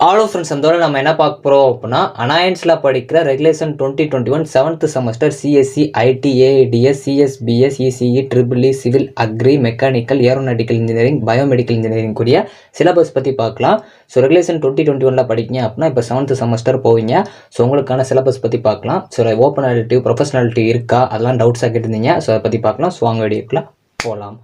Hello friends, அந்த நம்ம என்ன பார்க்க போகிறோம் அப்படின்னா அனாயன்ஸில் படிக்கிற regulation 2021 7th semester CSC IT AIDS CSBS ECE triple E civil agri mechanical aeronautical engineering biomedical engineering கூடிய சிலபஸ் பற்றி பார்க்கலாம். ஸோ ரெகுலேஷன் 2021 படிக்கிங்க அப்படின்னா இப்போ 7th செமஸ்டர் போவீங்க. ஸோ உங்களுக்கான சிலபஸ் பற்றி பார்க்கலாம். ஸோ ஓப்பனாலிட்டி ப்ரொஃபஷனாலிட்டி இருக்கா அதெல்லாம் டவுட்ஸாக கேட்டிருந்தீங்க. ஸோ அதை பற்றி பார்க்கலாம். ஸோ வாங்க வீடியோக்குள்ள போகலாம்.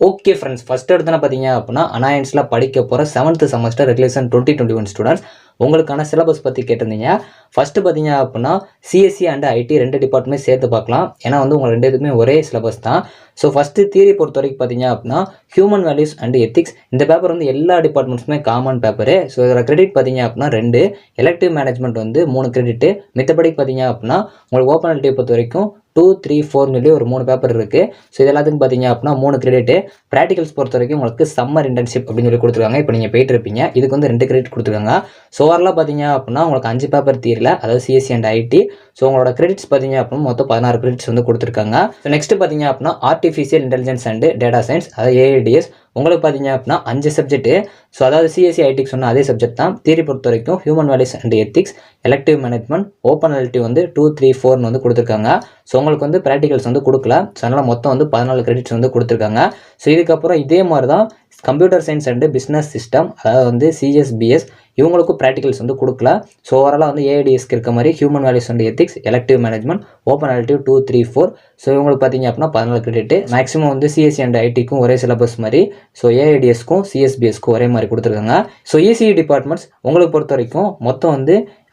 ஓகே ஃப்ரெண்ட்ஸ், ஃபஸ்ட் எடுத்து பார்த்தீங்க அப்படின்னா அனாயன்ஸில் படிக்க போகிற 7th செமஸ்டர் ரெகுலேஷன் 2021 ஸ்டூடெண்ட்ஸ் உங்களுக்கான சிலபஸ் பற்றி கேட்டிருந்தீங்க. ஃபஸ்ட்டு பார்த்தீங்க அப்படின்னா சிஎஸ்சி அண்ட் ஐடி ரெண்டு டிபார்ட்மெண்ட் சேர்த்து பார்க்கலாம். ஏன்னா உங்கள் ரெண்டு இதுவுமே ஒரே சிலபஸ் தான். ஸோ ஃபஸ்ட்டு தியரி பொறுத்த வரைக்கும் பார்த்தீங்க அப்படின்னா ஹியூமன் வேல்யூஸ் அண்ட் எத்திக்ஸ் இந்த பேப்பர் எல்லா டிபார்ட்மெண்ட்ஸுமே காமன் பேப்பரு. ஸோ இதில் கிரெடிட் பார்த்தீங்க அப்படின்னா 2, எலக்டிவ் மேனேஜ்மெண்ட் 3 கிரெடிட்டு. மித்தபடி பார்த்தீங்க அப்படின்னா உங்களுக்கு ஓப்பனாலிட்டியை பொறுத்த வரைக்கும் 2, 3, 4 சொல்லி ஒரு 3 பேப்பர் இருக்குது. ஸோ இது எல்லாத்துக்கும் பார்த்தீங்க அப்படின்னா 3 கிரெடிட்டு. ப்ராக்டிகல்ஸ் பொறுத்த வரைக்கும் உங்களுக்கு சம்மர் இன்டர்ன்ஷிப் அப்படின்னு சொல்லி கொடுத்துருக்காங்க. இப்போ நீங்கள் போயிட்டு இருப்பீங்க, இதுக்கு 2 கிரெடிட் கொடுத்துருக்காங்க. ஸோ ஓவரலாக பார்த்தீங்க அப்படின்னா உங்களுக்கு 5 பேப்பர் தியரியில், அதாவது சிஎஸ்சி அண்ட் ஐடி. ஸோ உங்களோட கிரெடிட்ஸ் பார்த்தீங்க அப்படின்னா மொத்தம் 16 கிரெடிட்ஸ் கொடுத்துருக்காங்க. ஸோ நெக்ஸ்ட் பார்த்தீங்க அப்படின்னா artificial intelligence and data science, அதாவது ஏஐடிஎஸ் உங்களுக்கு பார்த்தீங்க அப்படின்னா 5 சப்ஜெக்ட்டு. ஸோ அதாவது சிஎஸ்சி ஐடிக்கு சொன்ன அதே சப்ஜெக்ட் தான். தியரி பொறுத்த வரைக்கும் human values and ethics, elective management, ஓப்பனாலிட்டி 2, 3, 4 கொடுத்துருக்காங்க. ஸோ உங்களுக்கு ப்ராக்டிகல்ஸ் கொடுக்கல. ஸோ அதனால் மொத்தம் 14 கிரெடிட்ஸ் கொடுத்துருக்காங்க. ஸோ இதுக்கப்புறம் இதே மாதிரி தான் computer science and business system, அதாவது சிஎஸ்பிஎஸ் இவங்களுக்கும் ப்ராக்டிகல்ஸ் கொடுக்கல. ஸோ ஓவராலாக ஏஐடிஎஸ்க்கு இருக்க மாதிரி human values and ethics, elective management, ஓப்பனாலிட்டி 2, 3, 4. ஸோ இவங்களுக்கு பார்த்தீங்க அப்படின்னா 14 கிரெடிட். மேக்ஸிமம் சிஎஸ்சி அண்ட் ஐடிக்கும் ஒரே சிலபஸ் மாதிரி. ஸோ ஏஐடிஎஸ்க்கும் சிஎஸ்பிஎஸ்க்கும் ஒரே மாதிரி கொடுத்துருக்காங்க. ஸோ இசிஇ டிபார்ட்மெண்ட்ஸ் உங்களுக்கு பொறுத்த வரைக்கும் மொத்தம்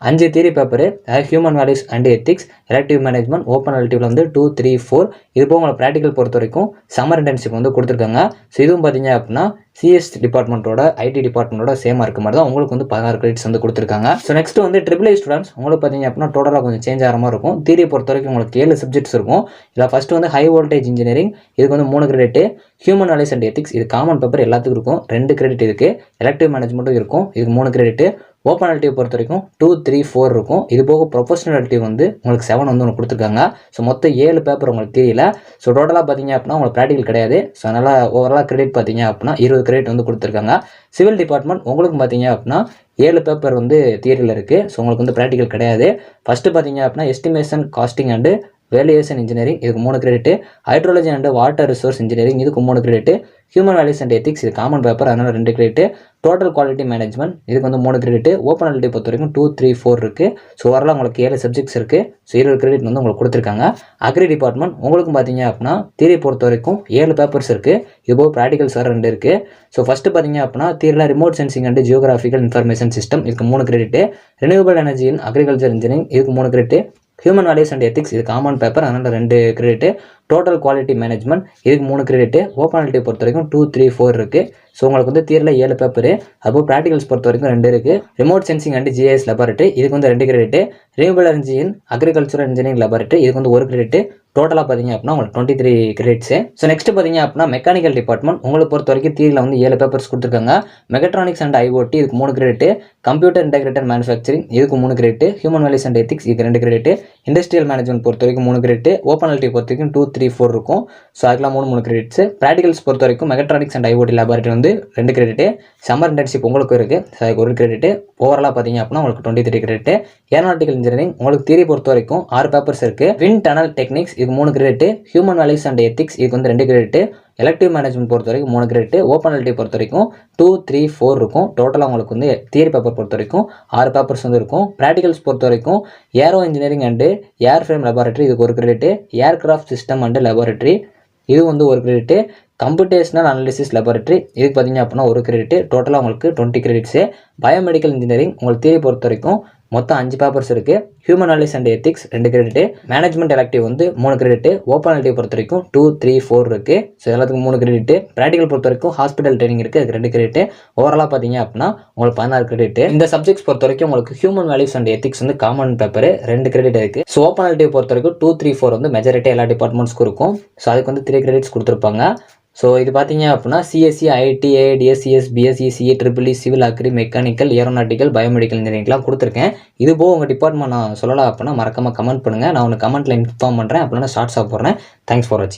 5 தியரி பேப்பரு, அதாவது human values and ethics, elective management, ஓப்பனாலிட்டியில் 2, 3, 4. இது போக உங்களை ப்ராக்டிகல் பொறுத்த வரைக்கும் சம்மர் இன்டர்ன்ஷிப் கொடுத்துருக்காங்க. ஸோ இதுவும் பார்த்தீங்க அப்படின்னா சிஎஸ் டிபார்ட்மெண்ட்டோட ஐடி டிபார்ட்மெண்ட்டோட சேமாக இருக்க மாதிரி தான் உங்களுக்கு 16 கிரெடிட்ஸ் கொடுத்துருக்காங்க. So next triple I students உங்களுக்கு பார்த்தீங்க அப்படின்னா டோட்டலாக கொஞ்சம் சேஞ்ச் ஆகிற மாதிரி இருக்கும். தியரியை பொறுத்த வரைக்கும் உங்களுக்கு 7 சப்ஜெக்ட்ஸ் இருக்கும். இதில் ஃபஸ்ட்டு ஹை வோல்டேஜ் இன்ஜினியரிங், இதுக்கு 3 credit. Human values and ethics இது காமன் பேப்பர் எல்லாத்துக்கும் இருக்கும், 2 கிரெடிட் இருக்குது. எலக்டிவ் மேனேஜ்மெண்ட்டும் இருக்கும், இதுக்கு 3 கிரெடிட்டு. ஓப்பனாலிட்டியை பொறுத்த வரைக்கும் 2, 3, 4 இருக்கும். இது போக ப்ரொஃபஷனாலிட்டி உங்களுக்கு 7 ஒன்று கொடுத்துருக்காங்க. ஸோ மொத்தம் 7 பேப்பர் உங்களுக்கு தெரியல. ஸோ டோட்டலாக பார்த்தீங்க அப்படின்னா உங்களுக்கு ப்ராக்டிகல் கிடையாது. ஸோ அதனால் ஓவராலாக கிரெடிட் பார்த்தீங்க அப்படின்னா 20 கிரெடிட் கொடுத்துருக்காங்க. சிவில் டிபார்ட்மெண்ட் உங்களுக்கு பார்த்தீங்க அப்படின்னா 7 பேப்பர் தியரியில் இருக்குது. ஸோ உங்களுக்கு ப்ராக்டிகல் கிடையாது. ஃபஸ்ட்டு பார்த்தீங்க அப்படின்னா estimation costing and valuation engineering இதுக்கு 3 credit. Hydrology and water resource engineering இதுக்கு 3 credit. Human values and ethics இது காமன் பேப்பர், அதனால் 2 கிரெடிட்டு. டோட்டல் குவாலிட்டி மேனேஜ்மெண்ட் இதுக்கு 3 கிரெடிட்டு. ஓப்பனாலிட்டி பொறுத்த வரைக்கும் 2, 3, 4 இருக்குது. ஸோ ஓவரால் உங்களுக்கு 7 சப்ஜெக்ட்ஸ் இருக்குது. ஸோ 20 கிரெடிட் உங்களுக்கு கொடுத்துருக்காங்க. அக்ரி டிபார்ட்மெண்ட் உங்களுக்கும் பார்த்தீங்க அப்படின்னா தியரி பொறுத்த வரைக்கும் 7 பேப்பர்ஸ் இருக்குது. இது போக ப்ராக்டிகல்ஸ் 2 இருக்குது. ஸோ ஃபஸ்ட்டு பார்த்தீங்க அப்படின்னா தியரியில் remote sensing and geographical information system இதுக்கு 3 credit. Renewable energy in agriculture engineering இதுக்கு 3 credit. Human values and ethics இது காமன் பேப்பர், அதனால் 2 கிரெடிட்டு. டோட்டல் குவாலிட்டி மேனேஜ்மெண்ட் இதுக்கு 3 கிரெடிட்டு. ஓப்பனாலிட்டி பொறுத்த வரைக்கும் 2, 3, 4 இருக்குது. ஸோ உங்களுக்கு தியரியில் 7 பேப்பரு. அப்போ ப்ராக்டிகல்ஸ் பொறுத்த வரைக்கும் 2 இருக்குது. Remote sensing and GIS laboratory இதுக்கு 2 கிரெடிட்டு. ரினியூவபிள் எனர்ஜி இன் அக்ரிகல்ச்சரல் இன்ஜினியரிங் லெபார்ட்டரி இதுக்கு 1 கிரெடிட்டு. டோட்டலாக பார்த்தீங்க அப்படின்னா உங்களுக்கு 23 கிரெடிட்ஸு. ஸோ நெக்ஸ்ட் பார்த்தீங்க அப்படின்னா மெக்கானிக்கல் டிபார்ட்மெண்ட் உங்களுக்கு பொறுத்த வரைக்கும் தியரியில் 7 பேப்பர்ஸ் கொடுத்துருக்காங்க. மெகட்ரானிக்ஸ் அண்ட் ஐஓடி இதுக்கு 3 கிரெடிட்டு. கம்ப்யூட்டர் இன்டெகிரேட்டட் மேனுஃபேக்சரிங் இதுக்கு 3 credit. Human values and ethics இதுக்கு 2 கிரெடிட்டு. இண்டஸ்ட்ரியல் மேனேஜ்மெண்ட் பொறுத்த வரைக்கும் 3 கிரெடிட்டு. ஓப்பனாலிட்டி பொறுத்த வரைக்கும் 2, 3, 4 இருக்கும். ஸோ அதுக்கெல்லாம் 3 கிரெடிட்ஸ். ப்ராக்டிகல்ஸ் பொறுத்த வரைக்கும் mechatronics and IoT laboratory 2 credit. Summer internship உங்களுக்கு இருக்குது. ஸோ அதுக்கு 1 கிரெடிட்டு. ஓவராலாக பார்த்தீங்க அப்படின்னா உங்களுக்கு 23 கிரெடிட்டு. ஏரோநாட்டிக்கல் இன்ஜினியரிங் உங்களுக்கு தியரி பொறுத்த வரைக்கும் 6 பேப்பர்ஸ் இருக்குது. விண்ட் டனல் டெக்னிக்ஸ் இதுக்கு 3 credit. Human values and ethics இதுக்கு 2 கிரெடிட்டு. எலக்டிவ் மேனேஜ்மெண்ட் பொறுத்த வரைக்கும் 3 கிரெடிட்டு. ஓப்பனாலிட்டி பொறுத்த வரைக்கும் 2, 3, 4 இருக்கும். டோட்டலாக உங்களுக்கு தியரி பேப்பர் பொறுத்த வரைக்கும் 6 பேப்பர்ஸ் இருக்கும். ப்ராக்டிகல்ஸ் பொறுத்த வரைக்கும் aero engineering and air frame laboratory இதுக்கு 1 credit. Aircraft system and laboratory இது 1 கிரெடிட்டு. கம்ப்யூட்டேஷனல் அனாலிசிஸ் லெபார்ட்டரி இதுக்கு பார்த்தீங்க அப்படின்னா 1 கிரெடிட்டு. டோட்டலாக உங்களுக்கு 20 கிரெடிட்ஸு. பயோமெடிக்கல் இன்ஜினியரிங் உங்களுக்கு தியரி பொறுத்த வரைக்கும் மொத்தம் 5 பேப்பர்ஸ் இருக்குது. Human values and ethics 2 credit. Management elective 3 credit. ஓப்பனாலிட்டி பொறுத்த வரைக்கும் 2, 3, 4 இருக்குது. ஸோ எல்லாத்துக்கும் 3 கிரெடிட்டு. ப்ராக்டிகல் பொறுத்த வரைக்கும் ஹாஸ்பிட்டல் ட்ரைனிங் இருக்குது, அதுக்கு 2 கிரெடிட்டு. ஓவராலாக பார்த்தீங்க அப்படின்னா உங்களுக்கு 16 கிரெடிட்டு. இந்த சப்ஜெக்ட்ஸ் பொறுத்த வரைக்கும் உங்களுக்கு human values and ethics common paper 2 credit இருக்குது. ஸோ ஓப்பனாலிட்டி பொறுத்த வரைக்கும் 2, 3, 4 மெஜாரிட்டி எல்லா டிபார்ட்மெண்ட்ஸ்க்கும் இருக்கும். ஸோ அதுக்கு 3 கிரெடிட்ஸ் கொடுத்துருப்பாங்க. ஸோ இது பார்த்தீங்க அப்படின்னா CSC IT AIDS CSBS ECE triple E civil agri mechanical aeronautical biomedical இன்ஜினியரிங்லாம் கொடுத்துருக்கேன். இது போக உங்கள் டிபார்ட்மெண்ட் நான் சொல்லலாம் அப்படின்னா மறக்காமல் கமெண்ட் பண்ணுங்கள். நான் உனக்கு கமெண்ட்டில் இன்ஃபார்ம் பண்ணுறேன். அப்படின்னா ஷார்ட்ஸாக போடுறேன். தேங்க்ஸ் ஃபார் வாட்சிங்.